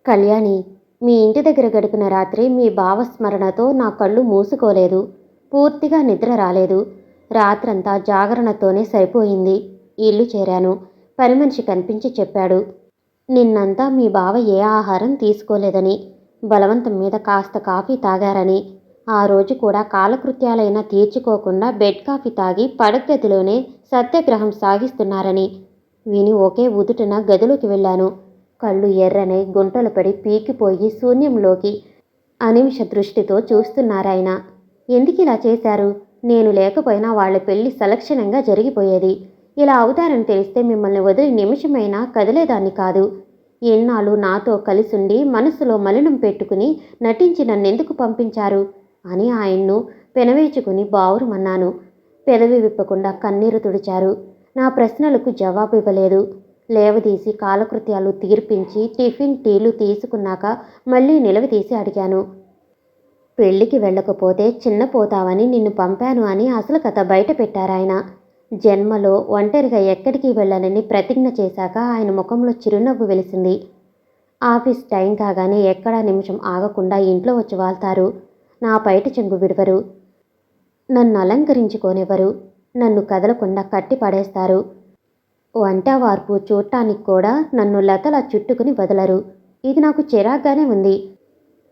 కళ్యాణి, మీ ఇంటి దగ్గర గడిపిన రాత్రి మీ భావస్మరణతో నా కళ్ళు మూసుకోలేదు. పూర్తిగా నిద్ర రాలేదు. రాత్రంతా జాగరణతోనే సరిపోయింది. ఇల్లు చేరాను. పని మనిషి కనిపించి చెప్పాడు, నిన్నంతా మీ బావ ఏ ఆహారం తీసుకోలేదని, బలవంతం మీద కాస్త కాఫీ తాగారని, ఆ రోజు కూడా కాలకృత్యాలైనా తీర్చుకోకుండా బెడ్ కాఫీ తాగి పడగదిలోనే సత్యాగ్రహం సాగిస్తున్నారని విని ఒకే ఉదుటున గదిలోకి వెళ్ళాను. కళ్ళు ఎర్రనై గుంటలు పడి పీకిపోయి శూన్యంలోకి అనిమిష దృష్టితో చూస్తున్నారాయన. ఎందుకిలా చేశారు? నేను లేకపోయినా వాళ్ళ పెళ్లి సలక్షణంగా జరిగిపోయేది. ఇలా అవుతారని తెలిస్తే మిమ్మల్ని వదిలి నిమిషమైనా కదిలేదాన్ని కాదు. ఎన్నాళ్ళు నాతో కలిసుండి మనసులో మలినం పెట్టుకుని నటించి నన్నెందుకు పంపించారు అని ఆయన్ను పెనవేచుకుని బావురుమన్నాను. పెదవి విప్పకుండా కన్నీరు తుడిచారు. నా ప్రశ్నలకు జవాబు ఇవ్వలేదు. లేవదీసి కాలకృత్యాలు తీర్పించి టిఫిన్ టీలు తీసుకున్నాక మళ్ళీ నిలవదీసి అడిగాను, పెళ్లికి వెళ్ళకపోతే చిన్నపోతావని నిన్ను పంపాను అని అసలు కథ బయట పెట్టారాయన. జన్మలో ఒంటరిగా ఎక్కడికి వెళ్ళాలని ప్రతిజ్ఞ చేశాక ఆయన ముఖంలో చిరునవ్వు వెలిసింది. ఆఫీస్ టైం కాగానే ఎక్కడా నిమిషం ఆగకుండా ఇంట్లో వచ్చి వాళ్తారు. నా పైట చెంగు విడవరు. నన్ను అలంకరించుకోనివ్వరు. నన్ను కదలకుండా కట్టి పడేస్తారు. వంట వార్పు చూడటానికి కూడా నన్ను లతలా చుట్టుకుని వదలరు. ఇది నాకు చిరాగ్గానే ఉంది.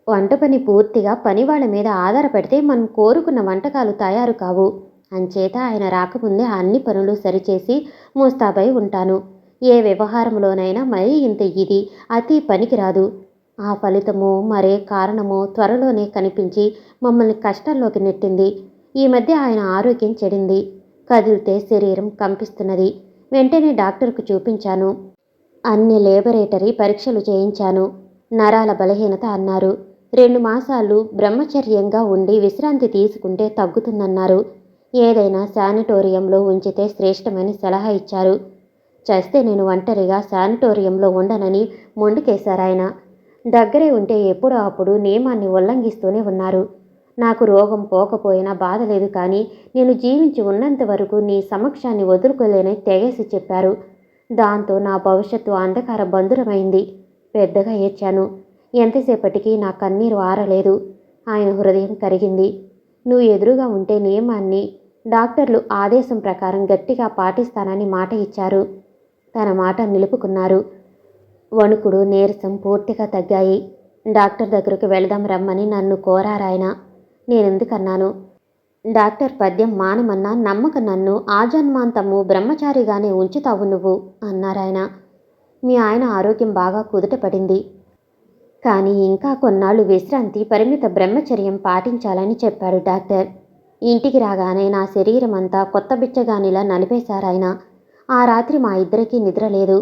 వంట పని పూర్తిగా పనివాళ్ల మీద ఆధారపడితే మనం కోరుకున్న వంటకాలు తయారు కావు. అంచేత ఆయన రాకముందే అన్ని పనులు సరిచేసి మోస్తాబై ఉంటాను. ఏ వ్యవహారంలోనైనా మరీ ఇంత ఇది అతి పనికిరాదు. ఆ ఫలితమో మరే కారణమో త్వరలోనే కనిపించి మమ్మల్ని కష్టాల్లోకి నెట్టింది. ఈ మధ్య ఆయన ఆరోగ్యం చెడింది. కదిలితే శరీరం కంపిస్తున్నది. వెంటనే డాక్టర్కు చూపించాను. అన్ని లేబొరేటరీ పరీక్షలు చేయించాను. నరాల బలహీనత అన్నారు. 2 మాసాలు బ్రహ్మచర్యంగా ఉండి విశ్రాంతి తీసుకుంటే తగ్గుతుందన్నారు. ఏదైనా శానిటోరియంలో ఉంచితే శ్రేష్టమని సలహా ఇచ్చారు. చస్తే నేను ఒంటరిగా శానిటోరియంలో ఉండనని మొండికేశారాయన. దగ్గరే ఉంటే ఎప్పుడో అప్పుడు నియమాన్ని ఉల్లంఘిస్తూనే ఉన్నారు. నాకు రోగం పోకపోయినా బాధ లేదు, కానీ నేను జీవించి ఉన్నంత వరకు నీ సమక్షాన్ని వదులుకోలేని తెగేసి చెప్పారు. దాంతో నా భవిష్యత్తు అంధకార బంధురమైంది. పెద్దగా ఏడ్చాను. ఎంతసేపటికి నా కన్నీరు ఆరలేదు. ఆయన హృదయం కరిగింది. నువ్వు ఎదురుగా ఉంటే నియమాన్ని డాక్టర్లు ఆదేశం ప్రకారం గట్టిగా పాటిస్తానని మాట ఇచ్చారు. తన మాట నిలుపుకున్నారు. వణుకుడు నీరసం పూర్తిగా తగ్గాయి. డాక్టర్ దగ్గరకు వెళదాం రమ్మని నన్ను కోరారాయన. నేనెందుకన్నాను. డాక్టర్ పద్యం మానమన్నా నమ్మక నన్ను ఆజన్మాంతము బ్రహ్మచారిగానే ఉంచుతావు నువ్వు అన్నారాయన. మీ ఆయన ఆరోగ్యం బాగా కుదుటపడింది, కానీ ఇంకా కొన్నాళ్ళు విశ్రాంతి, పరిమిత బ్రహ్మచర్యం పాటించాలని చెప్పాడు డాక్టర్. ఇంటికి రాగానే నా శరీరం అంతా కొత్త బిచ్చగానిలా నలిపేశారాయన. ఆ రాత్రి మా ఇద్దరికీ నిద్ర లేదు.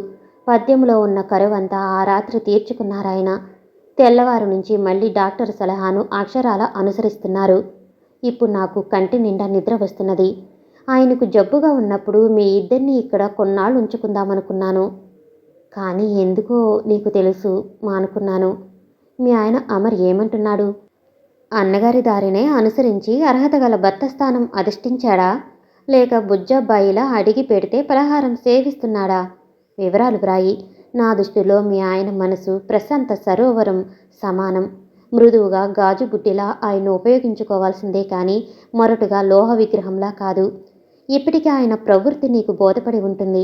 పద్యంలో ఉన్న కరువంతా ఆ రాత్రి తీర్చుకున్నారాయన. తెల్లవారు నుంచి మళ్ళీ డాక్టర్ సలహాను అక్షరాల అనుసరిస్తున్నారు. ఇప్పుడు నాకు కంటి నిండా నిద్ర వస్తున్నది. ఆయనకు జబ్బుగా ఉన్నప్పుడు మీ ఇద్దరిని ఇక్కడ కొన్నాళ్ళు ఉంచుకుందామనుకున్నాను. కానీ ఎందుకో నీకు తెలుసు మానుకున్నాను. మీ ఆయన అమర్ ఏమంటున్నాడు? అన్నగారి దారినే అనుసరించి అర్హత గల భర్త స్థానం అధిష్ఠించాడా, లేక బుజ్జబ్బాయిలా అడిగి పెడితే పలహారం సేవిస్తున్నాడా? వివరాలు వ్రాయి. నా దృష్టిలో మీ ఆయన మనసు ప్రశాంత సరోవరం సమానం. మృదువుగా గాజు బుట్టిలా ఆయన ఉపయోగించుకోవాల్సిందే కానీ మొరటుగా లోహ విగ్రహంలా కాదు. ఇప్పటికీ ఆయన ప్రవృత్తి నీకు బోధపడి ఉంటుంది.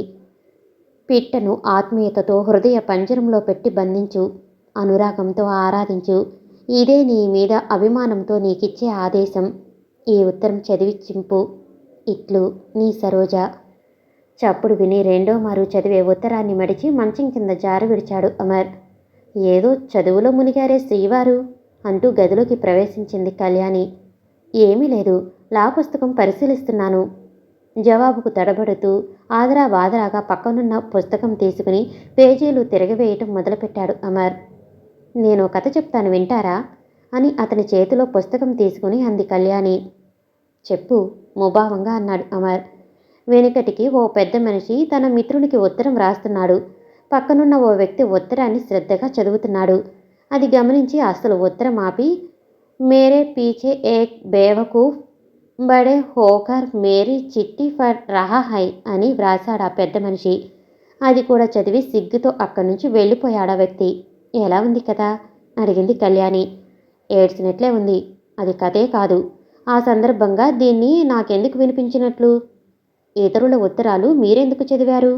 పిట్టను ఆత్మీయతతో హృదయ పంజరంలో పెట్టి బంధించు. అనురాగంతో ఆరాధించు. ఇదే నీ మీద అభిమానంతో నీకిచ్చే ఆదేశం. ఈ ఉత్తరం చదివి చింపు. ఇట్లు నీ సరోజ. చప్పుడు విని రెండో మారు చదివే ఉత్తరాన్ని మడిచి మంచం కింద జారు విడిచాడు అమర్. ఏదో చదువులో మునిగారే శ్రీవారు అంటూ గదిలోకి ప్రవేశించింది కళ్యాణి. ఏమీ లేదు, లా పుస్తకం పరిశీలిస్తున్నాను. జవాబుకు తడబడుతూ ఆదరా బాదరాగా పక్కనున్న పుస్తకం తీసుకుని పేజీలు తిరగవేయటం మొదలుపెట్టాడు అమర్. నేను కథ చెప్తాను, వింటారా అని అతని చేతిలో పుస్తకం తీసుకుని అంది కళ్యాణి. చెప్పు ముభావంగా అన్నాడు అమర్. వెనుకటికి ఓ పెద్ద మనిషి తన మిత్రునికి ఉత్తరం రాస్తున్నాడు. పక్కనున్న ఓ వ్యక్తి ఉత్తరాన్ని శ్రద్ధగా చదువుతున్నాడు. అది గమనించి అసలు ఉత్తరం ఆపి, మేరే పీచే ఏక్ బేవకూఫ్ బడే హోకర్ మేరీ చిట్టి ఫర్ రహా హై అని వ్రాసాడు ఆ పెద్ద మనిషి. అది కూడా చదివి సిగ్గుతో అక్కడి నుంచి వెళ్ళిపోయాడా వ్యక్తి. ఎలా ఉంది కథ? అడిగింది కళ్యాణి. ఏడ్చినట్లే ఉంది. అది కథే కాదు. ఆ సందర్భంగా దీన్ని నాకెందుకు వినిపించినట్లు? ఇతరుల ఉత్తరాలు మీరెందుకు చదివారు?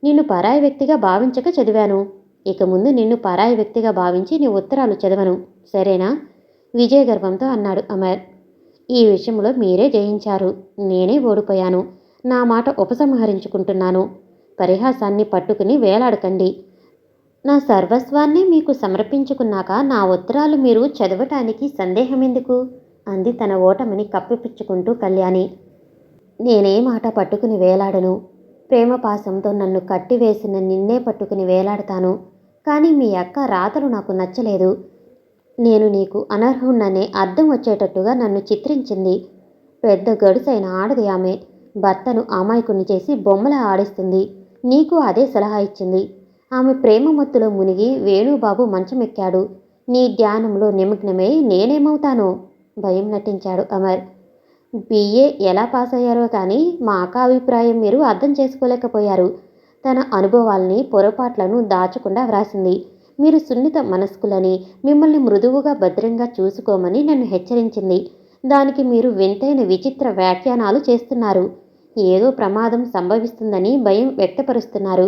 నిన్ను పరాయి వ్యక్తిగా భావించక చదివాను. ఇక ముందు నిన్ను పరాయి వ్యక్తిగా భావించి నీ ఉత్తరాలు చదవను. సరేనా? విజయగర్వంతో అన్నాడు అమర్. ఈ విషయంలో మీరే జయించారు. నేనే ఓడిపోయాను. నా మాట ఉపసంహరించుకుంటున్నాను. పరిహాసాన్ని పట్టుకుని వేలాడకండి. నా సర్వస్వాన్ని మీకు సమర్పించుకున్నాక నా ఉత్తరాలు మీరు చదవటానికి సందేహమెందుకు? అంది తన ఓటమిని కప్పిపుచ్చుకుంటూ కళ్యాణి. నేనే మాట పట్టుకుని వేలాడను. ప్రేమపాసంతో నన్ను కట్టివేసిన నిన్నే పట్టుకుని వేలాడతాను. కానీ మీ అక్క రాతలు నాకు నచ్చలేదు. నేను నీకు అనర్హున్ననే అర్థం వచ్చేటట్టుగా నన్ను చిత్రించింది. పెద్ద గడుసైన ఆడది ఆమె. భర్తను అమాయకుని చేసి బొమ్మలా ఆడిస్తుంది. నీకు అదే సలహా ఇచ్చింది. ఆమె ప్రేమ మత్తులో మునిగి వేణుబాబు మంచమెక్కాడు. నీ ధ్యానంలో నిమగ్నమై నేనేమవుతానో? భయం నటించాడు అమర్. బిఏ ఎలా పాస్ అయ్యారో కానీ మా అక్క అభిప్రాయం మీరు అర్థం చేసుకోలేకపోయారు. తన అనుభవాల్ని పొరపాట్లను దాచకుండా వ్రాసింది. మీరు సున్నిత మనస్కులని, మిమ్మల్ని మృదువుగా భద్రంగా చూసుకోమని నన్ను హెచ్చరించింది. దానికి మీరు వింతైన విచిత్ర వ్యాఖ్యానాలు చేస్తున్నారు. ఏదో ప్రమాదం సంభవిస్తుందని భయం వ్యక్తపరుస్తున్నారు.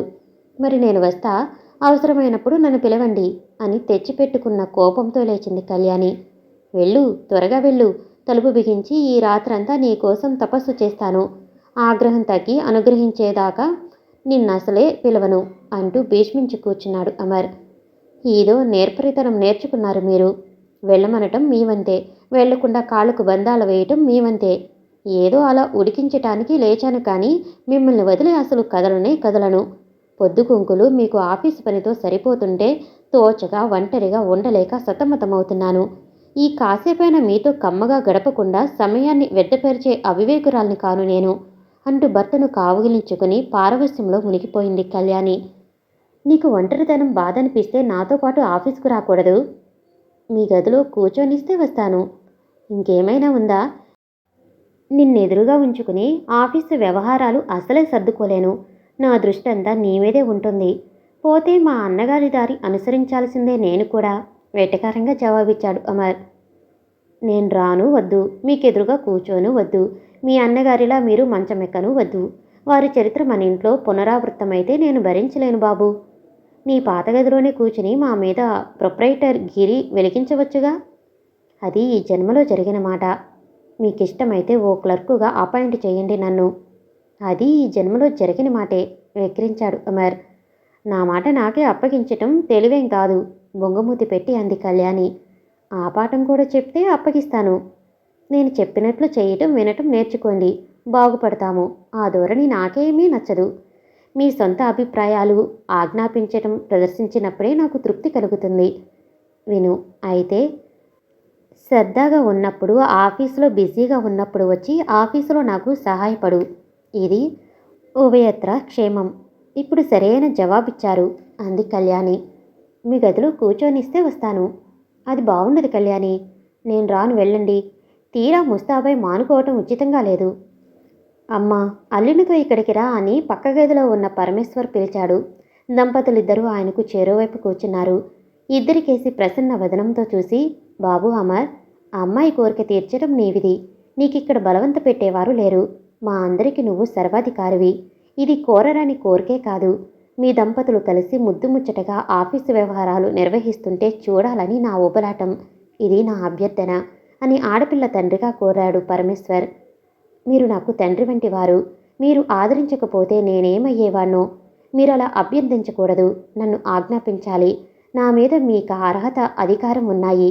మరి నేను వస్తా, అవసరమైనప్పుడు నన్ను పిలవండి అని తెచ్చిపెట్టుకున్న కోపంతో లేచింది కళ్యాణి. వెళ్ళు, త్వరగా వెళ్ళు. తలుపు బిగించి ఈ రాత్రంతా నీ కోసం తపస్సు చేస్తాను. ఆగ్రహం తగ్గి అనుగ్రహించేదాకా నిన్నసలే పిలవను అంటూ భీష్మించి కూర్చున్నాడు అమర్. ఏదో నేర్పరితనం నేర్చుకున్నారు మీరు. వెళ్ళమనటం మీ వంతే, వెళ్లకుండా కాళ్ళకు బంధాలు వేయటం మీ వంతే. ఏదో అలా ఉడికించటానికి లేచాను కానీ మిమ్మల్ని వదిలే అసలు కదలనే కదలను. పొద్దుగుంకులు మీకు ఆఫీసు పనితో సరిపోతుంటే తోచగా ఒంటరిగా ఉండలేక సతమతమవుతున్నాను. ఈ కాసేపైనా మీతో కమ్మగా గడపకుండా సమయాన్ని వ్యర్థపరిచే అవివేకురాల్ని కాను నేను అంటూ భర్తను కావుగిలించుకుని పారవస్యంలో మునిగిపోయింది కళ్యాణి. నీకు ఒంటరితనం బాధనిపిస్తే నాతో పాటు ఆఫీసుకు రాకూడదు? మీ గదిలో కూర్చొనిస్తే వస్తాను. ఇంకేమైనా ఉందా? నిన్నెదురుగా ఉంచుకుని ఆఫీసు వ్యవహారాలు అసలే సర్దుకోలేను. నా దృష్టంతా నీ మీదే ఉంటుంది. పోతే మా అన్నగారి దారి అనుసరించాల్సిందే నేను కూడా వెటకారంగా జవాబిచ్చాడు అమర్. నేను రాను వద్దు, మీకెదురుగా కూర్చోను వద్దు, మీ అన్నగారిలా మీరు మంచమెక్కను వద్దు. వారి చరిత్ర మన ఇంట్లో పునరావృత్తమైతే నేను భరించలేను బాబు. నీ పాత గదిలోనే కూర్చుని మా మీద ప్రొప్రైటర్ గిరి వెలిగించవచ్చుగా. అది ఈ జన్మలో జరిగిన మాట. మీకిష్టమైతే ఓ క్లర్కుగా అపాయింట్ చేయండి నన్ను. అది ఈ జన్మలో జరిగిన మాటే వెక్కిరించాడు అమర్. నా మాట నాకే అప్పగించటం తెలివేం కాదు, బొంగమూతి పెట్టి అంది కళ్యాణి. ఆ పాఠం కూడా చెప్తే అప్పగిస్తాను. నేను చెప్పినట్లు చేయటం వినటం నేర్చుకోండి, బాగుపడతాము. ఆ ధోరణి నాకేమీ నచ్చదు. మీ సొంత అభిప్రాయాలు ఆజ్ఞాపించటం ప్రదర్శించినప్పుడే నాకు తృప్తి కలుగుతుంది. విను, అయితే సరదాగా ఉన్నప్పుడు, ఆఫీసులో బిజీగా ఉన్నప్పుడు వచ్చి ఆఫీసులో నాకు సహాయపడు. ఇది ఉభయత్ర క్షేమం. ఇప్పుడు సరైన జవాబిచ్చారు అంది కళ్యాణి. మీ గదిలో కూర్చొనిస్తే వస్తాను. అది బాగుండదు కళ్యాణి. నేను రాను, వెళ్ళండి. తీరా ముస్తాబై మానుకోవటం ఉచితంగా లేదు. అమ్మా, అల్లునితో ఇక్కడికి రా అని పక్క గదిలో ఉన్న పరమేశ్వర్ పిలిచాడు. దంపతులిద్దరూ ఆయనకు చెరోవైపు కూర్చున్నారు. ఇద్దరికేసి ప్రసన్న వదనంతో చూసి, బాబు అమర్, ఆ అమ్మాయి కోరిక తీర్చడం నీవిది. నీకిక్కడ బలవంత పెట్టేవారు లేరు. మా అందరికీ నువ్వు సర్వాధికారివి. ఇది కోరరాని కోరికే కాదు. మీ దంపతులు కలిసి ముద్దుముచ్చటగా ఆఫీసు వ్యవహారాలు నిర్వహిస్తుంటే చూడాలని నా ఊబలాటం. ఇది నా అభ్యర్థన అని ఆడపిల్ల తండ్రిగా కోరాడు పరమేశ్వర్. మీరు నాకు తండ్రి వంటి వారు. మీరు ఆదరించకపోతే నేనేమయ్యేవాణ్ణో. మీరలా అభ్యర్థించకూడదు, నన్ను ఆజ్ఞాపించాలి. నా మీద మీకు అర్హత, అధికారం ఉన్నాయి.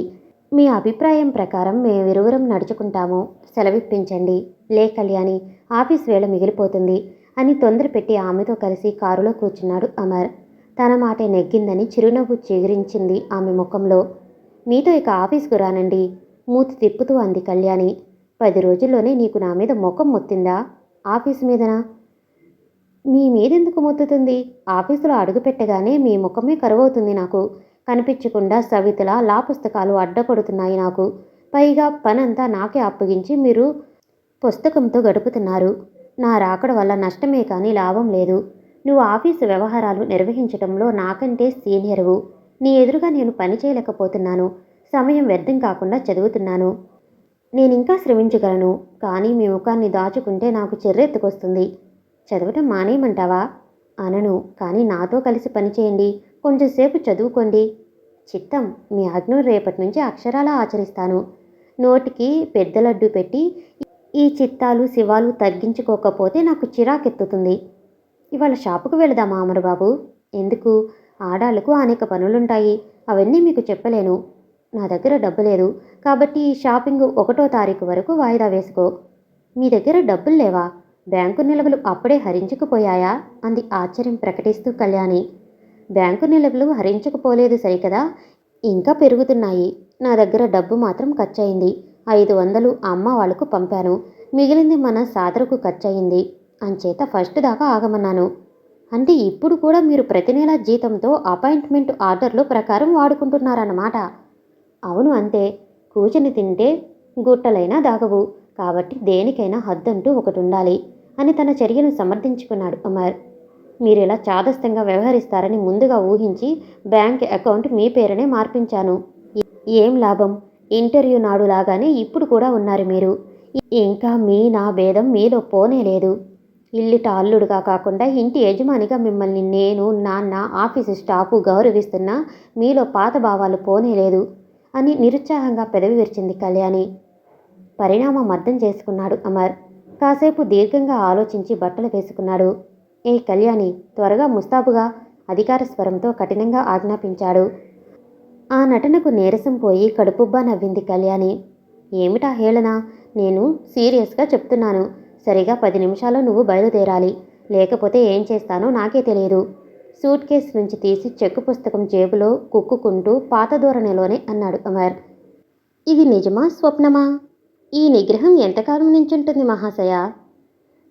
మీ అభిప్రాయం ప్రకారం మేమిరువురం నడుచుకుంటాము. సెలవిప్పించండి. లే కళ్యాణి, ఆఫీస్ వేళ మిగిలిపోతుంది అని తొందరపెట్టి ఆమెతో కలిసి కారులో కూర్చున్నాడు అమర్. తన మాటే నెగ్గిందని చిరునవ్వు చిగురించింది ఆమె ముఖంలో. మీతో ఇక ఆఫీస్కు రానండి, మూతి తిప్పుతూ అంది కళ్యాణి. 10 రోజుల్లోనే నీకు నా మీద ముఖం మొత్తిందా? ఆఫీసు మీదనా? మీ మీదెందుకు మొత్తుతుంది? ఆఫీసులో అడుగుపెట్టగానే మీ ముఖమే కరువవుతుంది నాకు. కనిపించకుండా సవితలా లా పుస్తకాలు అడ్డపడుతున్నాయి నాకు. పైగా పనంతా నాకే అప్పగించి మీరు పుస్తకంతో గడుపుతున్నారు. నా రాకడ వల్ల నష్టమే కానీ లాభం లేదు. నువ్వు ఆఫీసు వ్యవహారాలు నిర్వహించటంలో నాకంటే సీనియర్వు. నీ ఎదురుగా నేను పని చేయలేకపోతున్నాను. సమయం వ్యర్థం కాకుండా చదువుతున్నాను. నేనింకా శ్రమించగలను. కానీ మీ ముఖాన్ని దాచుకుంటే నాకు చెర్రెత్తుకొస్తుంది. చదవటం మానేయమంటావా? అనను. కానీ నాతో కలిసి పనిచేయండి. కొంచెంసేపు చదువుకోండి. చిత్తం. మీ ఆజ్ఞను రేపటి నుంచి అక్షరాలా ఆచరిస్తాను. నోటికి పెద్ద లడ్డు పెట్టి ఈ చిత్తాలు శివాలు తగ్గించుకోకపోతే నాకు చిరాకెత్తుతుంది. ఇవాళ షాపుకు వెళదామా అమరుబాబు? ఎందుకు? ఆడాళ్లకు అనేక పనులుంటాయి. అవన్నీ మీకు చెప్పలేను. నా దగ్గర డబ్బు లేదు. కాబట్టి ఈ షాపింగ్ 1వ తారీఖు వరకు వాయిదా వేసుకో. మీ దగ్గర డబ్బులు లేవా? బ్యాంకు నిల్వలు అప్పుడే హరించుకుపోయాయా? అంది ఆశ్చర్యం ప్రకటిస్తూ కళ్యాణి. బ్యాంకు నిల్వలు హరించుకుపోలేదు సరికదా, ఇంకా పెరుగుతున్నాయి. నా దగ్గర డబ్బు మాత్రం ఖర్చయింది. 500 అమ్మ వాళ్లకు పంపాను. మిగిలింది మన సాదరకు ఖర్చయింది. అంచేత ఫస్ట్ దాకా ఆగమన్నాను. అంటే ఇప్పుడు కూడా మీరు ప్రతి నెల జీతంతో అపాయింట్మెంట్ ఆర్డర్లు ప్రకారం వాడుకుంటున్నారన్నమాట. అవును, అంతే. కూర్చుని తింటే గుట్టలైనా దాగవు. కాబట్టి దేనికైనా హద్దంటూ ఒకటి ఉండాలి అని తన చర్యను సమర్థించుకున్నాడు అమర్. మీరిలా చాదస్తంగా వ్యవహరిస్తారని ముందుగా ఊహించి బ్యాంక్ అకౌంట్ మీ పేరునే మార్పించాను. ఏం లాభం? ఇంటర్వ్యూ నాడు లాగానే ఇప్పుడు కూడా ఉన్నారు మీరు. ఇంకా నా భేదం మీలో పోనే లేదు. ఇల్లిట అల్లుడుగా కాకుండా ఇంటి యజమానిగా మిమ్మల్ని నేను, నాన్న, ఆఫీసు స్టాఫు గౌరవిస్తున్నా మీలో పాత భావాలు పోనే లేదు అని నిరుత్సాహంగా పెదవి విరిచింది కళ్యాణి. పరిణామం అర్థం చేసుకున్నాడు అమర్. కాసేపు దీర్ఘంగా ఆలోచించి బట్టలు వేసుకున్నాడు. ఏ కళ్యాణి, త్వరగా ముస్తాబుగా అధికార స్వరంతో కఠినంగా ఆజ్ఞాపించాడు. ఆ నటనకు నీరసం పోయి కడుపుబ్బా నవ్వింది కళ్యాణి. ఏమిటా హేళన? నేను సీరియస్గా చెప్తున్నాను. సరిగా 10 నిమిషాల్లో నువ్వు బయలుదేరాలి. లేకపోతే ఏం చేస్తానో నాకే తెలియదు. సూట్ కేసు నుంచి తీసి చెక్కు పుస్తకం జేబులో కుక్కుకుంటూ పాత ధోరణిలోనే అన్నాడు అమర్. ఇది నిజమా, స్వప్నమా? ఈ నిగ్రహం ఎంతకాలం నుంచుంటుంది మహాశయ?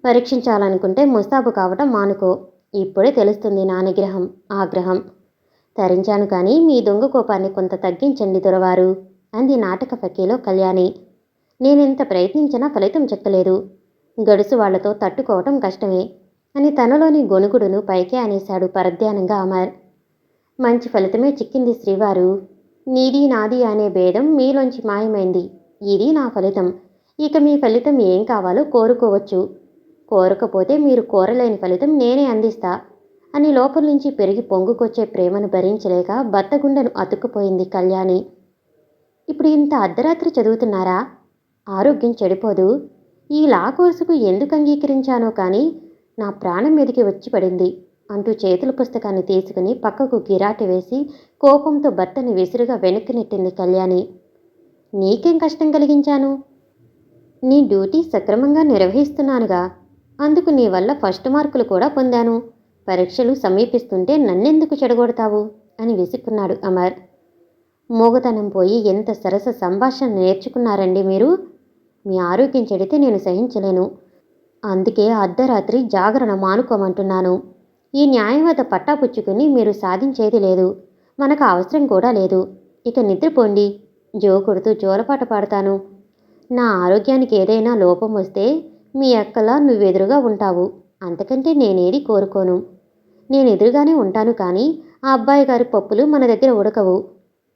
పరీక్షించాలనుకుంటే ముస్తాబు కావటం మానుకో. ఇప్పుడే తెలుస్తుంది నా నిగ్రహం, ఆగ్రహం. తరించాను కానీ మీ దొంగ కోపాన్ని కొంత తగ్గించండి దొరవారు అంది నాటక ఫకీలో కళ్యాణి. నేనెంత ప్రయత్నించినా ఫలితం చెక్కలేదు. గడుసు వాళ్లతో తట్టుకోవటం కష్టమే అని తనలోని గొణుగుడును పైకే అనేశాడు పరధ్యానంగా అమర్. మంచి ఫలితమే చిక్కింది శ్రీవారు. నీది నాది అనే భేదం మీలోంచి మాయమైంది. ఇది నా ఫలితం. ఇక మీ ఫలితం ఏం కావాలో కోరుకోవచ్చు. కోరకపోతే మీరు కోరలేని ఫలితం నేనే అందిస్తా అని లోపల నుంచి పెరిగి పొంగుకొచ్చే ప్రేమను భరించలేక భర్త గుండెను అతుక్కుపోయింది కళ్యాణి. ఇప్పుడు ఇంత అర్ధరాత్రి చదువుతున్నారా? ఆరోగ్యం చెడిపోదు. ఈ లా కోర్సుకు ఎందుకు అంగీకరించానో కానీ నా ప్రాణం మీదికి వచ్చి పడింది అంటూ చేతుల పుస్తకాన్ని తీసుకుని పక్కకు గిరాటి వేసి కోపంతో భర్తని విసురుగా వెనక్కి నెట్టింది కళ్యాణి. నీకేం కష్టం కలిగించాను? నీ డ్యూటీ సక్రమంగా నిర్వహిస్తున్నానుగా. అందుకు నీ వల్ల ఫస్ట్ మార్కులు కూడా పొందాను. పరీక్షలు సమీపిస్తుంటే నన్నెందుకు చెడగొడతావు అని విసుక్కున్నాడు అమర్. మోగతనం పోయి ఎంత సరస సంభాషణ నేర్చుకున్నారండి మీరు. మీ ఆరోగ్యం చెడితే నేను సహించలేను. అందుకే అర్ధరాత్రి జాగరణ మానుకోమంటున్నాను. ఈ న్యాయవాద పట్టాపుచ్చుకుని మీరు సాధించేది లేదు. మనకు అవసరం కూడా లేదు. ఇక నిద్రపోండి. జో కొడుతూ జోలపాట పాడతాను. నా ఆరోగ్యానికి ఏదైనా లోపం వస్తే మీ అక్కలా నువ్వెదురుగా ఉంటావు. అంతకంటే నేనేది కోరుకోను. నేను ఎదురుగానే ఉంటాను కానీ ఆ అబ్బాయి గారి పప్పులు మన దగ్గర ఉడకవు.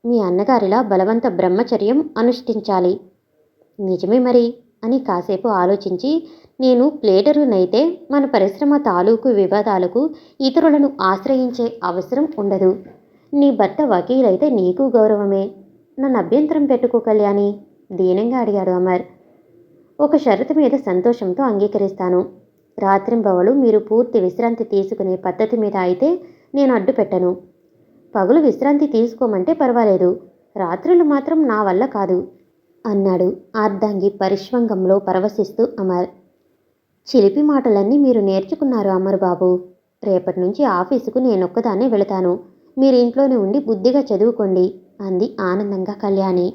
మీ అన్నగారిలా బలవంత బ్రహ్మచర్యం అనుష్ఠించాలి. నిజమే మరి అని కాసేపు ఆలోచించి, నేను ప్లేడరునైతే మన పరిశ్రమ తాలూకు వివాదాలకు ఇతరులను ఆశ్రయించే అవసరం ఉండదు. నీ భర్త వకీలైతే నీకు గౌరవమే. నన్ను అభ్యంతరం పెట్టుకో కళ్యాణి దీనంగా అడిగాడు అమర్. ఒక షరతు మీద సంతోషంతో అంగీకరిస్తాను. రాత్రింబవళ్ళు మీరు పూర్తి విశ్రాంతి తీసుకునే పద్ధతి మీద అయితే నేను అడ్డు పెట్టను. పగులు విశ్రాంతి తీసుకోమంటే పర్వాలేదు. రాత్రులు మాత్రం నా వల్ల కాదు అన్నాడు అర్ధాంగి పరిష్వంగంలో పరవశిస్తూ అమర్. చిలిపి మాటలన్నీ మీరు నేర్చుకున్నారు అమర్ బాబు. రేపటి నుంచి ఆఫీసుకు నేనొక్కదాన్నే వెళతాను. మీరు ఇంట్లోనే ఉండి బుద్ధిగా చదువుకోండి అంది ఆనందంగా కళ్యాణి.